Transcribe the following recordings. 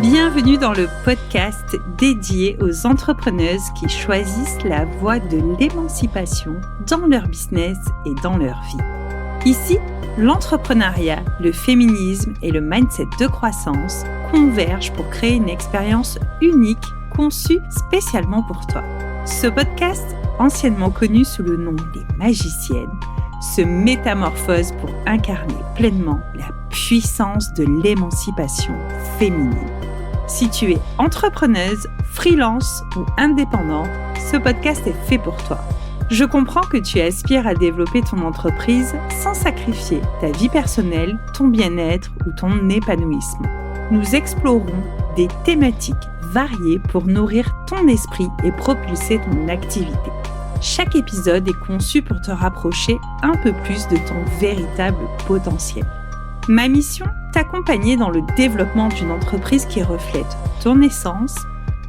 Bienvenue dans le podcast dédié aux entrepreneuses qui choisissent la voie de l'émancipation dans leur business et dans leur vie. Ici, l'entrepreneuriat, le féminisme et le mindset de croissance convergent pour créer une expérience unique conçue spécialement pour toi. Ce podcast, anciennement connu sous le nom des magiciennes, se métamorphose pour incarner pleinement la puissance de l'émancipation féminine. Si tu es entrepreneuse, freelance ou indépendante, ce podcast est fait pour toi. Je comprends que tu aspires à développer ton entreprise sans sacrifier ta vie personnelle, ton bien-être ou ton épanouissement. Nous explorons des thématiques variées pour nourrir ton esprit et propulser ton activité. Chaque épisode est conçu pour te rapprocher un peu plus de ton véritable potentiel. Ma mission, t'accompagner dans le développement d'une entreprise qui reflète ton essence,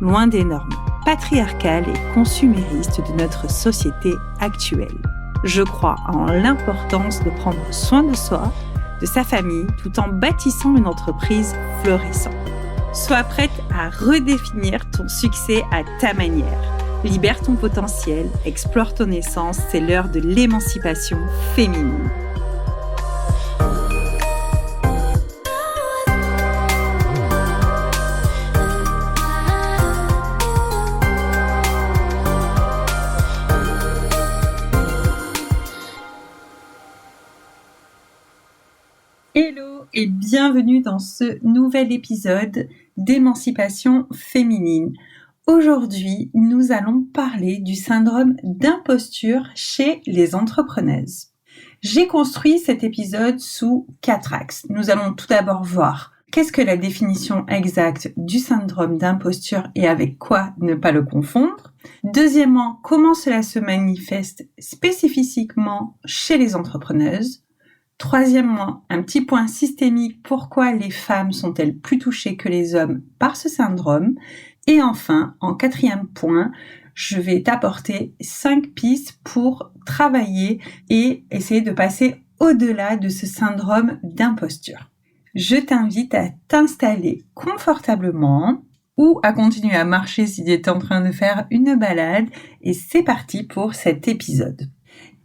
loin des normes patriarcales et consuméristes de notre société actuelle. Je crois en l'importance de prendre soin de soi, de sa famille, tout en bâtissant une entreprise florissante. Sois prête à redéfinir ton succès à ta manière. Libère ton potentiel, explore ton essence, c'est l'heure de l'émancipation féminine. Hello et bienvenue dans ce nouvel épisode d'émancipation féminine. Aujourd'hui, nous allons parler du syndrome d'imposture chez les entrepreneuses. J'ai construit cet épisode sous 4 axes. Nous allons tout d'abord voir qu'est-ce que la définition exacte du syndrome d'imposture et avec quoi ne pas le confondre. Deuxièmement, comment cela se manifeste spécifiquement chez les entrepreneuses. Troisièmement, un petit point systémique, pourquoi les femmes sont-elles plus touchées que les hommes par ce syndrome? Et enfin, en quatrième point, je vais t'apporter 5 pistes pour travailler et essayer de passer au-delà de ce syndrome d'imposture. Je t'invite à t'installer confortablement ou à continuer à marcher si tu es en train de faire une balade et c'est parti pour cet épisode.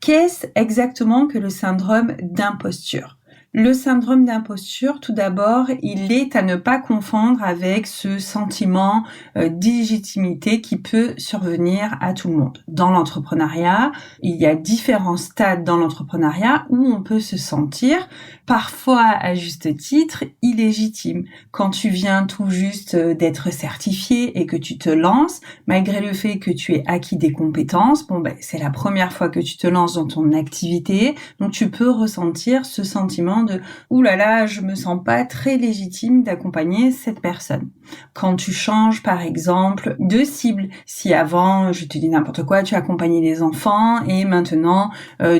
Qu'est-ce exactement que le syndrome d'imposture ? Le syndrome d'imposture, tout d'abord, il est à ne pas confondre avec ce sentiment d'illégitimité qui peut survenir à tout le monde. Dans l'entrepreneuriat, il y a différents stades dans l'entrepreneuriat où on peut se sentir, parfois à juste titre, illégitime. Quand tu viens tout juste d'être certifié et que tu te lances, malgré le fait que tu aies acquis des compétences, c'est la première fois que tu te lances dans ton activité, donc tu peux ressentir ce sentiment de « Ouh là là, je me sens pas très légitime d'accompagner cette personne ». Quand tu changes par exemple de cible, si avant, je te dis n'importe quoi, tu accompagnais les enfants et maintenant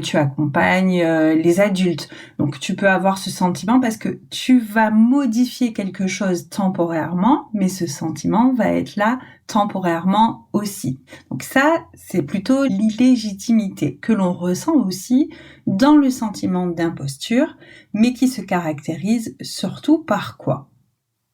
tu accompagnes les adultes. Donc tu peux avoir ce sentiment parce que tu vas modifier quelque chose temporairement, mais ce sentiment va être là temporairement aussi. Donc ça, c'est plutôt l'illégitimité que l'on ressent aussi dans le sentiment d'imposture, mais qui se caractérise surtout par quoi ?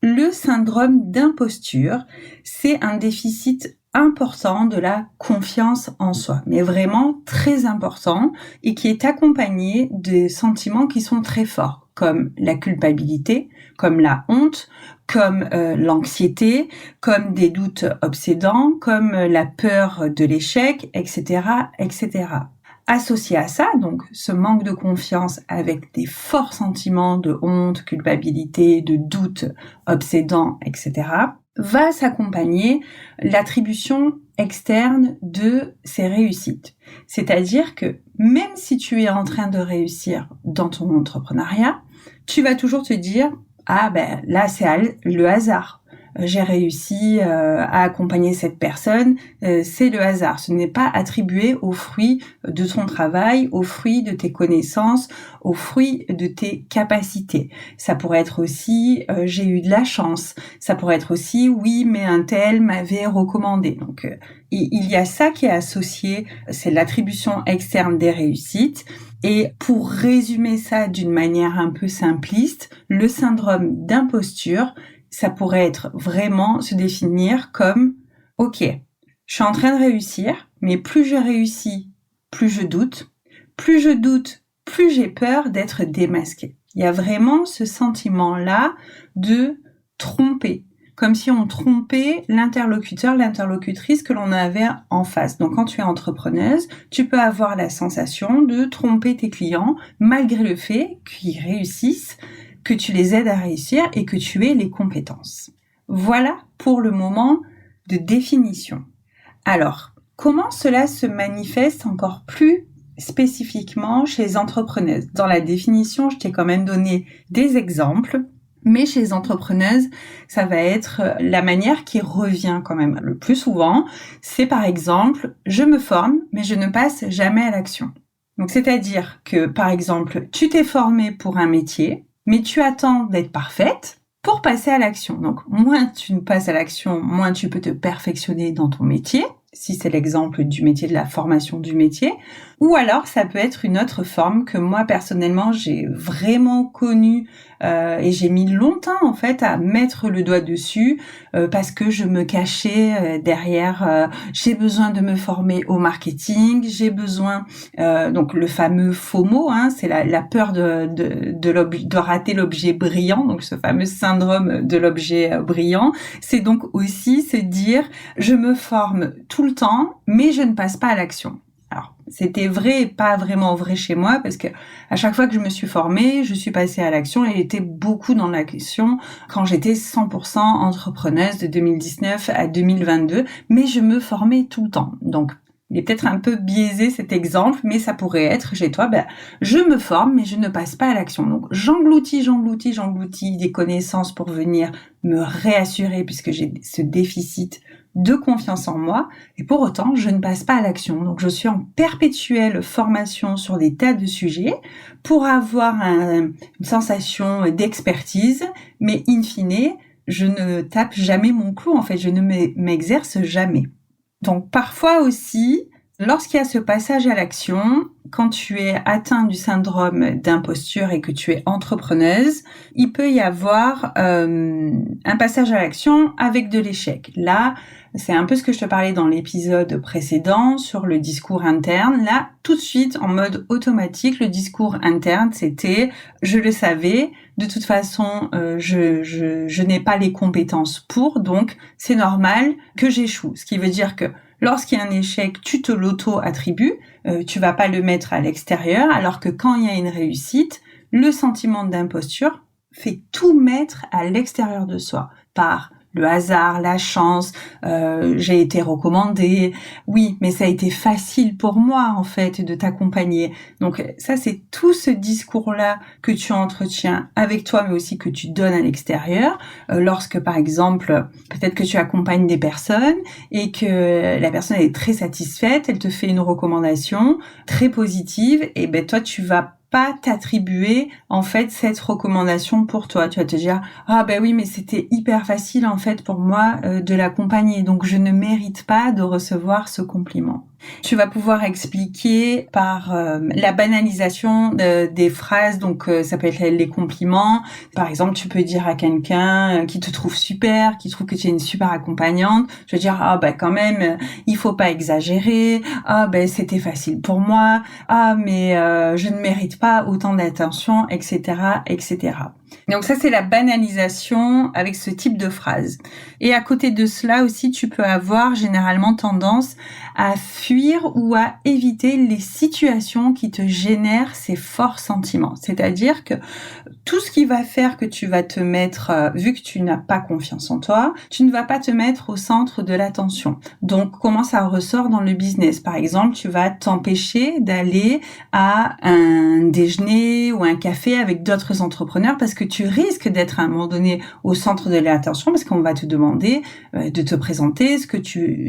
Le syndrome d'imposture, c'est un déficit important de la confiance en soi, mais vraiment très important et qui est accompagné de sentiments qui sont très forts, comme la culpabilité, comme la honte, comme l'anxiété, comme des doutes obsédants, comme la peur de l'échec, etc., etc. Associé à ça, donc ce manque de confiance avec des forts sentiments de honte, culpabilité, de doute obsédant, etc., va s'accompagner l'attribution externe de ces réussites. C'est-à-dire que même si tu es en train de réussir dans ton entrepreneuriat, tu vas toujours te dire « Ah là c'est le hasard ». J'ai réussi à accompagner cette personne, c'est le hasard. Ce n'est pas attribué aux fruits de ton travail, aux fruits de tes connaissances, aux fruits de tes capacités. Ça pourrait être aussi j'ai eu de la chance. Ça pourrait être aussi oui, mais un tel m'avait recommandé. Donc il y a ça qui est associé, c'est l'attribution externe des réussites. Et pour résumer ça d'une manière un peu simpliste, le syndrome d'imposture, ça pourrait être vraiment se définir comme « Ok, je suis en train de réussir, mais plus je réussis, plus je doute. Plus je doute, plus j'ai peur d'être démasquée. » Il y a vraiment ce sentiment-là de tromper, comme si on trompait l'interlocuteur, l'interlocutrice que l'on avait en face. Donc quand tu es entrepreneuse, tu peux avoir la sensation de tromper tes clients malgré le fait qu'ils réussissent, que tu les aides à réussir et que tu aies les compétences. Voilà pour le moment de définition. Alors, comment cela se manifeste encore plus spécifiquement chez les entrepreneuses? Dans la définition, je t'ai quand même donné des exemples, mais chez les entrepreneuses, ça va être la manière qui revient quand même le plus souvent. C'est par exemple, je me forme, mais je ne passe jamais à l'action. Donc, c'est-à-dire que, par exemple, tu t'es formée pour un métier, mais tu attends d'être parfaite pour passer à l'action. Donc, moins tu passes à l'action, moins tu peux te perfectionner dans ton métier, si c'est l'exemple du métier, de la formation du métier. Ou alors, ça peut être une autre forme que moi, personnellement, j'ai vraiment connue et j'ai mis longtemps, en fait, à mettre le doigt dessus parce que je me cachais derrière j'ai besoin de me former au marketing, j'ai besoin, donc le fameux FOMO, c'est la peur de rater l'objet brillant, donc ce fameux syndrome de l'objet brillant. C'est donc aussi se dire, je me forme tout le temps, mais je ne passe pas à l'action. Alors, c'était vrai et pas vraiment vrai chez moi parce que à chaque fois que je me suis formée, je suis passée à l'action et j'étais beaucoup dans l'action quand j'étais 100% entrepreneuse de 2019 à 2022, mais je me formais tout le temps. Donc, il est peut-être un peu biaisé cet exemple, mais ça pourrait être chez toi, je me forme, mais je ne passe pas à l'action. Donc, j'engloutis des connaissances pour venir me réassurer puisque j'ai ce déficit de confiance en moi, et pour autant, je ne passe pas à l'action. Donc, je suis en perpétuelle formation sur des tas de sujets pour avoir une sensation d'expertise, mais in fine, je ne tape jamais mon clou, en fait, je ne m'exerce jamais. Donc, parfois aussi, lorsqu'il y a ce passage à l'action, quand tu es atteint du syndrome d'imposture et que tu es entrepreneuse, il peut y avoir un passage à l'action avec de l'échec. Là, c'est un peu ce que je te parlais dans l'épisode précédent sur le discours interne. Là, tout de suite, en mode automatique, le discours interne, c'était « je le savais, de toute façon, je n'ai pas les compétences pour, donc c'est normal que j'échoue ». Ce qui veut dire que lorsqu'il y a un échec, tu te l'auto-attribues, tu vas pas le mettre à l'extérieur, alors que quand il y a une réussite, le sentiment d'imposture fait tout mettre à l'extérieur de soi, par le hasard, la chance, j'ai été recommandée, oui, mais ça a été facile pour moi, en fait, de t'accompagner. Donc ça, c'est tout ce discours-là que tu entretiens avec toi, mais aussi que tu donnes à l'extérieur, lorsque, par exemple, peut-être que tu accompagnes des personnes et que la personne est très satisfaite, elle te fait une recommandation très positive, et toi, tu vas pas t'attribuer en fait cette recommandation pour toi. Tu vas te dire oui, mais c'était hyper facile en fait pour moi de l'accompagner, donc je ne mérite pas de recevoir ce compliment. Tu vas pouvoir expliquer par la banalisation des phrases, donc ça peut être les compliments. Par exemple, tu peux dire à quelqu'un qui te trouve super, qui trouve que tu es une super accompagnante, je veux dire quand même, il faut pas exagérer. C'était facile pour moi. Mais je ne mérite pas autant d'attention, etc., etc. Donc ça, c'est la banalisation avec ce type de phrase. Et à côté de cela aussi, tu peux avoir généralement tendance à fuir ou à éviter les situations qui te génèrent ces forts sentiments. C'est-à-dire que tout ce qui va faire que tu vas te mettre, vu que tu n'as pas confiance en toi, tu ne vas pas te mettre au centre de l'attention. Donc, comment ça ressort dans le business? Par exemple, tu vas t'empêcher d'aller à un déjeuner ou un café avec d'autres entrepreneurs parce que tu risques d'être à un moment donné au centre de l'attention parce qu'on va te demander de te présenter ce que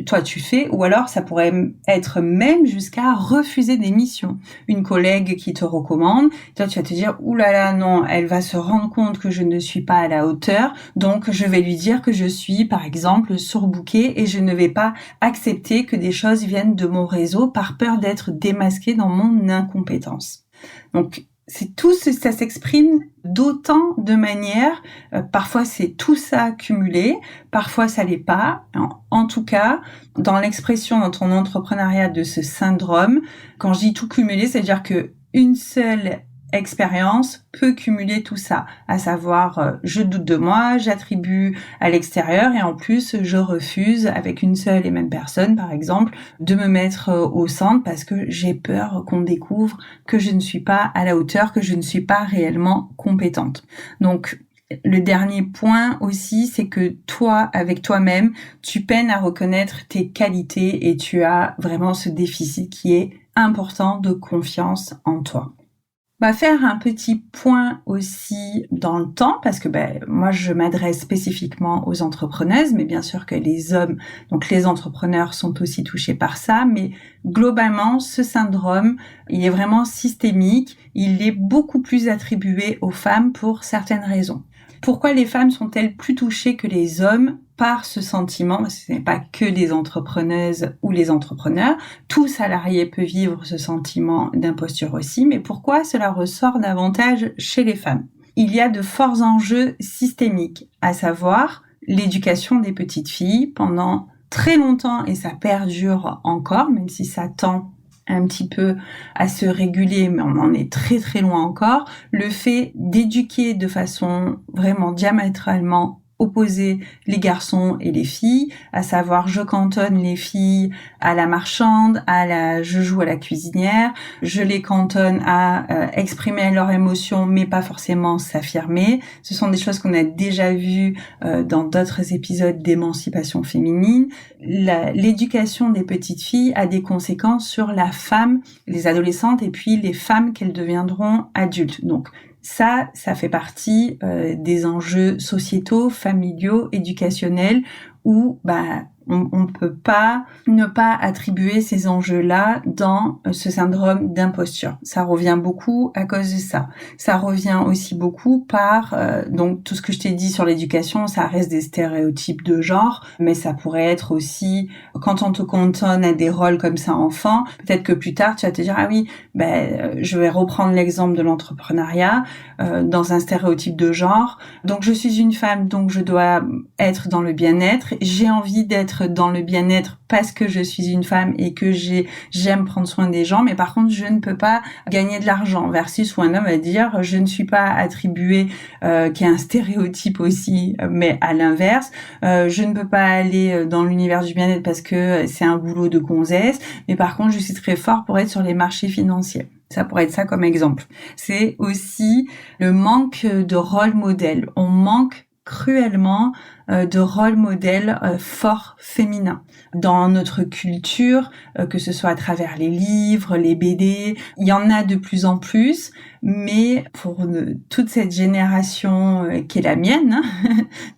toi tu fais, ou alors ça pourrait être même jusqu'à refuser des missions. Une collègue qui te recommande, toi tu vas te dire oulala non, elle va se rendre compte que je ne suis pas à la hauteur, donc je vais lui dire que je suis par exemple surbookée et je ne vais pas accepter que des choses viennent de mon réseau par peur d'être démasquée dans mon incompétence. Donc ça s'exprime d'autant de manières. Parfois, c'est tout ça cumulé, parfois ça l'est pas. En tout cas, dans l'expression dans ton entrepreneuriat de ce syndrome, quand je dis tout cumulé, c'est-à-dire que une seule expérience peut cumuler tout ça, à savoir je doute de moi, j'attribue à l'extérieur et en plus je refuse avec une seule et même personne par exemple de me mettre au centre parce que j'ai peur qu'on découvre que je ne suis pas à la hauteur, que je ne suis pas réellement compétente. Donc le dernier point aussi, c'est que toi, avec toi-même, tu peines à reconnaître tes qualités et tu as vraiment ce déficit qui est important de confiance en toi. On va faire un petit point aussi dans le temps parce que moi je m'adresse spécifiquement aux entrepreneuses, mais bien sûr que les hommes, donc les entrepreneurs sont aussi touchés par ça, mais globalement ce syndrome, il est vraiment systémique, il est beaucoup plus attribué aux femmes pour certaines raisons. Pourquoi les femmes sont-elles plus touchées que les hommes par ce sentiment? Parce que ce n'est pas que les entrepreneuses ou les entrepreneurs. Tout salarié peut vivre ce sentiment d'imposture aussi. Mais pourquoi cela ressort davantage chez les femmes? Il y a de forts enjeux systémiques, à savoir l'éducation des petites filles pendant très longtemps, et ça perdure encore, même si ça tend un petit peu à se réguler, mais on en est très très loin encore, le fait d'éduquer de façon vraiment diamétralement opposer les garçons et les filles, à savoir je cantonne les filles à la marchande, je joue à la cuisinière, je les cantonne à exprimer leurs émotions mais pas forcément s'affirmer. Ce sont des choses qu'on a déjà vues dans d'autres épisodes d'émancipation féminine. L'éducation des petites filles a des conséquences sur la femme, les adolescentes et puis les femmes qu'elles deviendront adultes. Donc ça fait partie des enjeux sociétaux, familiaux, éducationnels où on peut pas ne pas attribuer ces enjeux-là dans ce syndrome d'imposture. Ça revient beaucoup à cause de ça. Ça revient aussi beaucoup par donc tout ce que je t'ai dit sur l'éducation, ça reste des stéréotypes de genre, mais ça pourrait être aussi quand on te cantonne à des rôles comme ça enfant, peut-être que plus tard tu vas te dire ah oui, je vais reprendre l'exemple de l'entrepreneuriat dans un stéréotype de genre. Donc je suis une femme, donc je dois être dans le bien-être. J'ai envie d'être dans le bien-être parce que je suis une femme et que j'aime prendre soin des gens, mais par contre je ne peux pas gagner de l'argent, versus où un homme va dire je ne suis pas attribué, qui est un stéréotype aussi, mais à l'inverse, je ne peux pas aller dans l'univers du bien-être parce que c'est un boulot de gonzesse, mais par contre je suis très fort pour être sur les marchés financiers. Ça pourrait être ça comme exemple. C'est aussi le manque de rôle modèle. On manque cruellement de rôle modèle fort féminin dans notre culture, que ce soit à travers les livres, les BD, il y en a de plus en plus, mais pour toute cette génération qui est la mienne,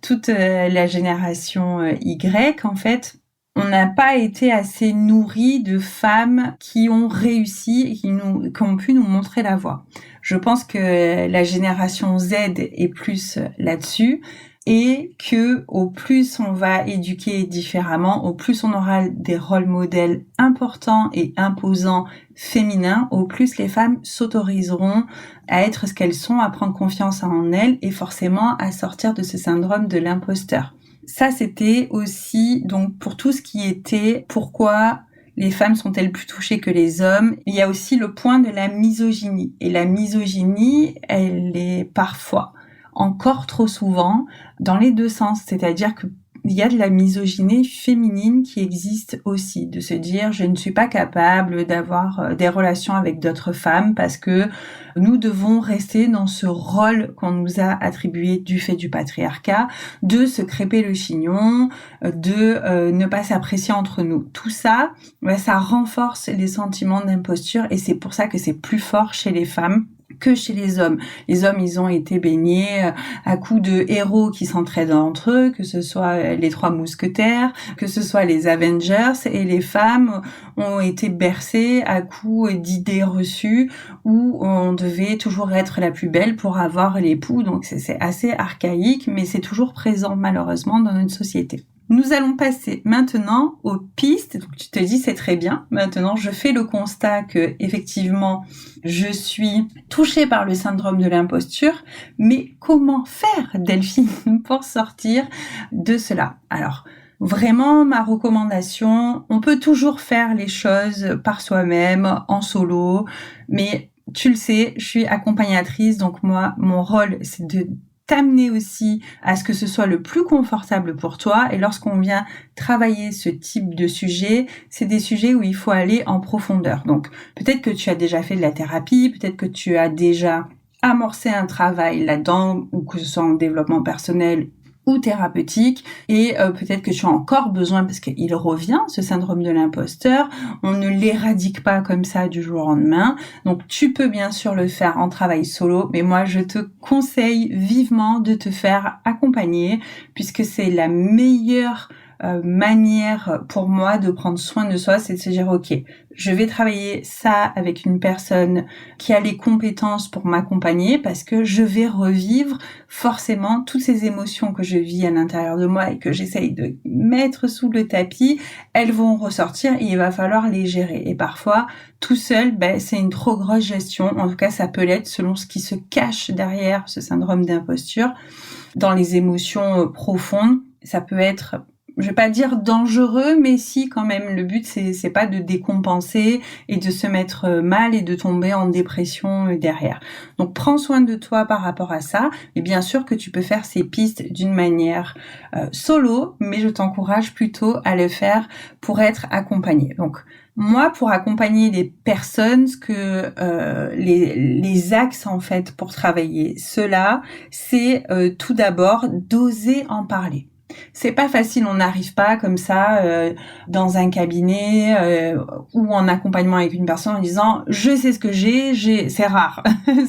toute la génération Y, en fait, on n'a pas été assez nourris de femmes qui ont réussi et qui ont pu nous montrer la voie. Je pense que la génération Z est plus là-dessus et que au plus on va éduquer différemment, au plus on aura des rôles modèles importants et imposants féminins, au plus les femmes s'autoriseront à être ce qu'elles sont, à prendre confiance en elles et forcément à sortir de ce syndrome de l'imposteur. Ça, c'était aussi donc pour tout ce qui était pourquoi les femmes sont-elles plus touchées que les hommes. Il y a aussi le point de la misogynie. Et la misogynie, elle est parfois, encore trop souvent, dans les deux sens. C'est-à-dire que il y a de la misogynie féminine qui existe aussi, de se dire je ne suis pas capable d'avoir des relations avec d'autres femmes parce que nous devons rester dans ce rôle qu'on nous a attribué du fait du patriarcat, de se crêper le chignon, de ne pas s'apprécier entre nous. Tout ça, ça renforce les sentiments d'imposture et c'est pour ça que c'est plus fort chez les femmes que chez les hommes. Les hommes, ils ont été baignés à coups de héros qui s'entraident entre eux, que ce soit les Trois Mousquetaires, que ce soit les Avengers, et les femmes ont été bercées à coups d'idées reçues où on devait toujours être la plus belle pour avoir l'époux. Donc c'est assez archaïque, mais c'est toujours présent malheureusement dans notre société. Nous allons passer maintenant aux pistes. Donc tu te dis c'est très bien. Maintenant, je fais le constat que effectivement, je suis touchée par le syndrome de l'imposture, mais comment faire, Delphine, pour sortir de cela? Alors, vraiment, ma recommandation, on peut toujours faire les choses par soi-même, en solo, mais tu le sais, je suis accompagnatrice, donc moi, mon rôle, c'est de t'amener aussi à ce que ce soit le plus confortable pour toi. Et lorsqu'on vient travailler ce type de sujet, c'est des sujets où il faut aller en profondeur. Donc, peut-être que tu as déjà fait de la thérapie, peut-être que tu as déjà amorcé un travail là-dedans, ou que ce soit en développement personnel ou thérapeutique, et peut-être que tu as encore besoin, parce qu'il revient, ce syndrome de l'imposteur, on ne l'éradique pas comme ça du jour au lendemain, donc tu peux bien sûr le faire en travail solo, mais moi je te conseille vivement de te faire accompagner, puisque c'est la meilleure manière pour moi de prendre soin de soi, c'est de se dire ok, je vais travailler ça avec une personne qui a les compétences pour m'accompagner, parce que je vais revivre forcément toutes ces émotions que je vis à l'intérieur de moi et que j'essaye de mettre sous le tapis, elles vont ressortir et il va falloir les gérer. Et parfois, tout seul, c'est une trop grosse gestion. En tout cas, ça peut l'être selon ce qui se cache derrière ce syndrome d'imposture. Dans les émotions profondes, ça peut être, je vais pas dire dangereux, mais si quand même. Le but, c'est pas de décompenser et de se mettre mal et de tomber en dépression derrière. Donc, prends soin de toi par rapport à ça. Et bien sûr que tu peux faire ces pistes d'une manière solo, mais je t'encourage plutôt à le faire pour être accompagné. Donc, moi, pour accompagner les personnes, les axes en fait pour travailler cela, c'est tout d'abord d'oser en parler. C'est pas facile, on n'arrive pas comme ça dans un cabinet ou en accompagnement avec une personne en disant je sais ce que j'ai, c'est rare.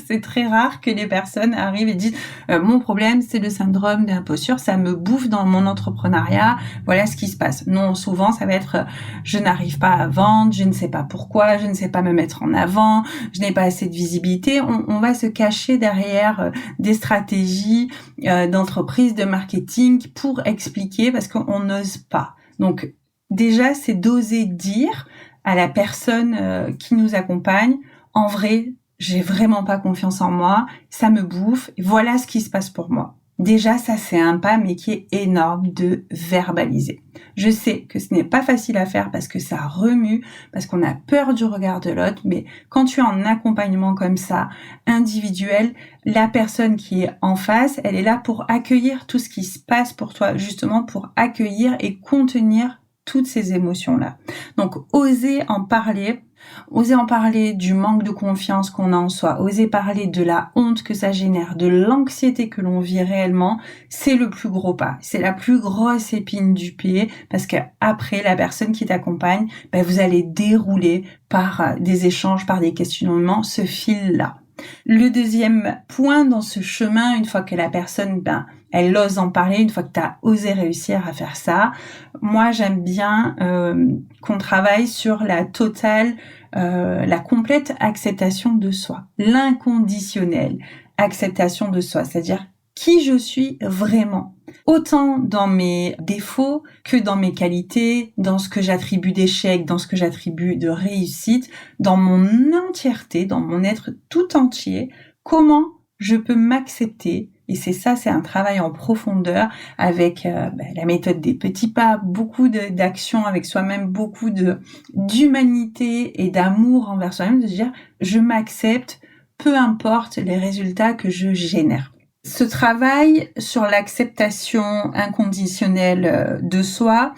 C'est très rare que les personnes arrivent et disent mon problème c'est le syndrome d'imposture, ça me bouffe dans mon entrepreneuriat, voilà ce qui se passe. Non, souvent ça va être je n'arrive pas à vendre, je ne sais pas pourquoi, je ne sais pas me mettre en avant, je n'ai pas assez de visibilité. On va se cacher derrière des stratégies d'entreprise, de marketing pour expliquer parce qu'on n'ose pas. Donc déjà, c'est d'oser dire à la personne qui nous accompagne, en vrai, j'ai vraiment pas confiance en moi, ça me bouffe, voilà ce qui se passe pour moi. Déjà, ça c'est un pas, mais qui est énorme de verbaliser. Je sais que ce n'est pas facile à faire parce que ça remue, parce qu'on a peur du regard de l'autre, mais quand tu es en accompagnement comme ça, individuel, la personne qui est en face, elle est là pour accueillir tout ce qui se passe pour toi, justement pour accueillir et contenir toutes ces émotions-là. Donc, oser en parler du manque de confiance qu'on a en soi, oser parler de la honte que ça génère, de l'anxiété que l'on vit réellement, c'est le plus gros pas. C'est la plus grosse épine du pied parce que après la personne qui t'accompagne, vous allez dérouler par des échanges, par des questionnements, ce fil-là. Le deuxième point dans ce chemin, une fois que la personne, elle ose en parler, une fois que tu as osé réussir à faire ça, moi j'aime bien qu'on travaille sur la complète acceptation de soi, l'inconditionnelle acceptation de soi, c'est-à-dire qui je suis vraiment, autant dans mes défauts que dans mes qualités, dans ce que j'attribue d'échec, dans ce que j'attribue de réussite, dans mon entièreté, dans mon être tout entier, comment je peux m'accepter. Et c'est un travail en profondeur avec la méthode des petits pas, beaucoup d'actions avec soi-même, beaucoup d'humanité et d'amour envers soi-même, de se dire je m'accepte, peu importe les résultats que je génère. Ce travail sur l'acceptation inconditionnelle de soi,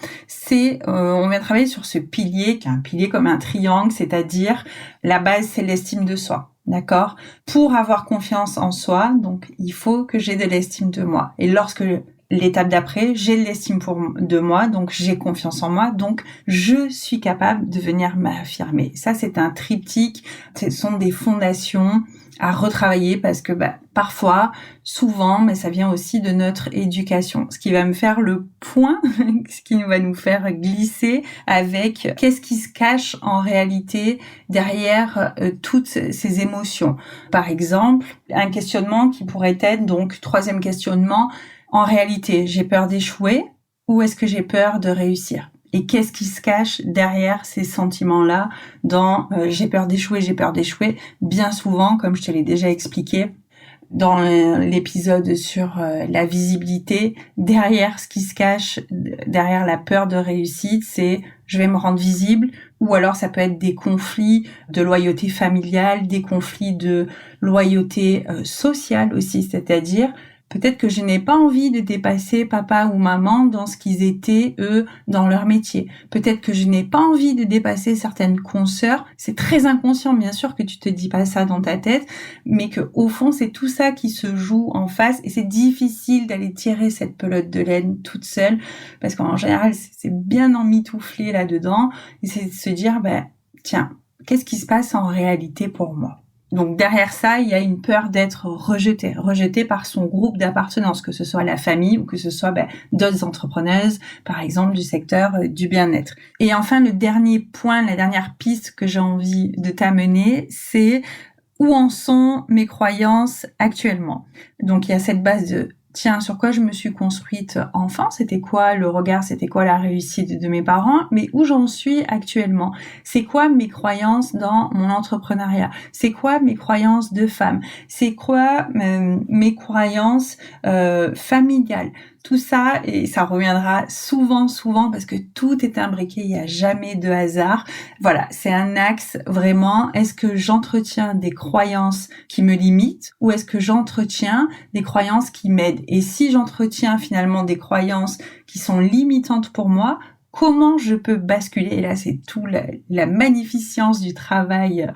on vient travailler sur ce pilier, qui est un pilier comme un triangle, c'est-à-dire la base c'est l'estime de soi. D'accord ? Pour avoir confiance en soi, donc il faut que j'ai de l'estime de moi. Et lorsque l'étape d'après, j'ai de l'estime de moi, donc j'ai confiance en moi, donc je suis capable de venir m'affirmer. Ça, c'est un triptyque, ce sont des fondations à retravailler parce que parfois, souvent, mais ça vient aussi de notre éducation. Ce qui va me faire le point, ce qui va nous faire glisser avec qu'est-ce qui se cache en réalité derrière toutes ces émotions. Par exemple, un questionnement qui pourrait être, donc, troisième questionnement, en réalité, j'ai peur d'échouer. ou est-ce que j'ai peur de réussir? Et qu'est-ce qui se cache derrière ces sentiments-là dans j'ai peur d'échouer, j'ai peur d'échouer? Bien souvent, comme je te l'ai déjà expliqué dans l'épisode sur la visibilité, derrière ce qui se cache, derrière la peur de réussite, c'est je vais me rendre visible, ou alors ça peut être des conflits de loyauté familiale, des conflits de loyauté sociale aussi, c'est-à-dire peut-être que je n'ai pas envie de dépasser papa ou maman dans ce qu'ils étaient, eux, dans leur métier. Peut-être que je n'ai pas envie de dépasser certaines consoeurs. C'est très inconscient, bien sûr, que tu te dis pas ça dans ta tête, mais que au fond, c'est tout ça qui se joue en face et c'est difficile d'aller tirer cette pelote de laine toute seule parce qu'en général, c'est bien emmitouflé là-dedans et c'est de se dire, tiens, qu'est-ce qui se passe en réalité pour moi? Donc derrière ça, il y a une peur d'être rejeté par son groupe d'appartenance, que ce soit la famille ou que ce soit d'autres entrepreneuses, par exemple du secteur du bien-être. Et enfin, le dernier point, la dernière piste que j'ai envie de t'amener, c'est où en sont mes croyances actuellement. Donc il y a cette base de tiens, sur quoi je me suis construite enfant, c'était quoi le regard, c'était quoi la réussite de mes parents, mais où j'en suis actuellement, c'est quoi mes croyances dans mon entrepreneuriat, c'est quoi mes croyances de femme, c'est quoi mes croyances familiales, tout ça, et ça reviendra souvent parce que tout est imbriqué, il n'y a jamais de hasard. Voilà, c'est un axe vraiment, est-ce que j'entretiens des croyances qui me limitent ou est-ce que j'entretiens des croyances qui m'aident? Et si j'entretiens finalement des croyances qui sont limitantes pour moi, comment je peux basculer? Et là, c'est tout la magnificence du travail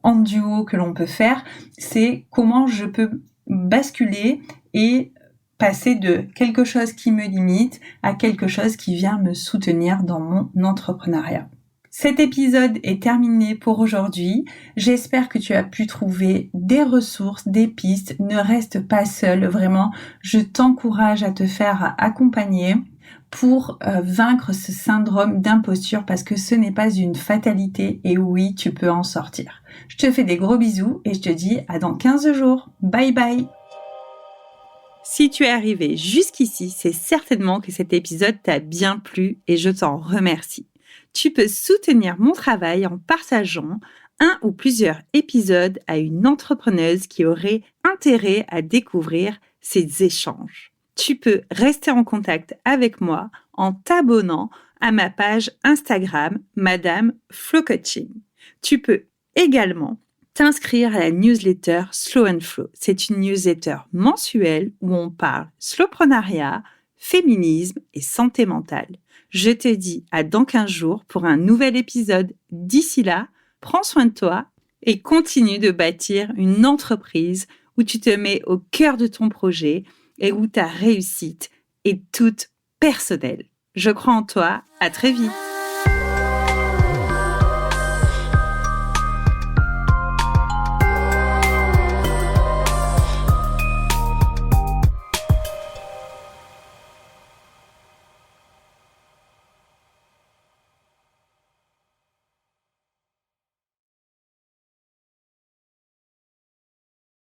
en duo que l'on peut faire, c'est comment je peux basculer et passer de quelque chose qui me limite à quelque chose qui vient me soutenir dans mon entrepreneuriat. Cet épisode est terminé pour aujourd'hui. J'espère que tu as pu trouver des ressources, des pistes. Ne reste pas seul. Vraiment, je t'encourage à te faire accompagner pour vaincre ce syndrome d'imposture parce que ce n'est pas une fatalité et oui, tu peux en sortir. Je te fais des gros bisous et je te dis à dans 15 jours. Bye bye! Si tu es arrivé jusqu'ici, c'est certainement que cet épisode t'a bien plu et je t'en remercie. Tu peux soutenir mon travail en partageant un ou plusieurs épisodes à une entrepreneuse qui aurait intérêt à découvrir ces échanges. Tu peux rester en contact avec moi en t'abonnant à ma page Instagram Madame Flow Coaching. Tu peux également t'inscrire à la newsletter Slow and Flow. C'est une newsletter mensuelle où on parle slowpreneuriat, féminisme et santé mentale. Je te dis à dans 15 jours pour un nouvel épisode. D'ici là, prends soin de toi et continue de bâtir une entreprise où tu te mets au cœur de ton projet et où ta réussite est toute personnelle. Je crois en toi. À très vite.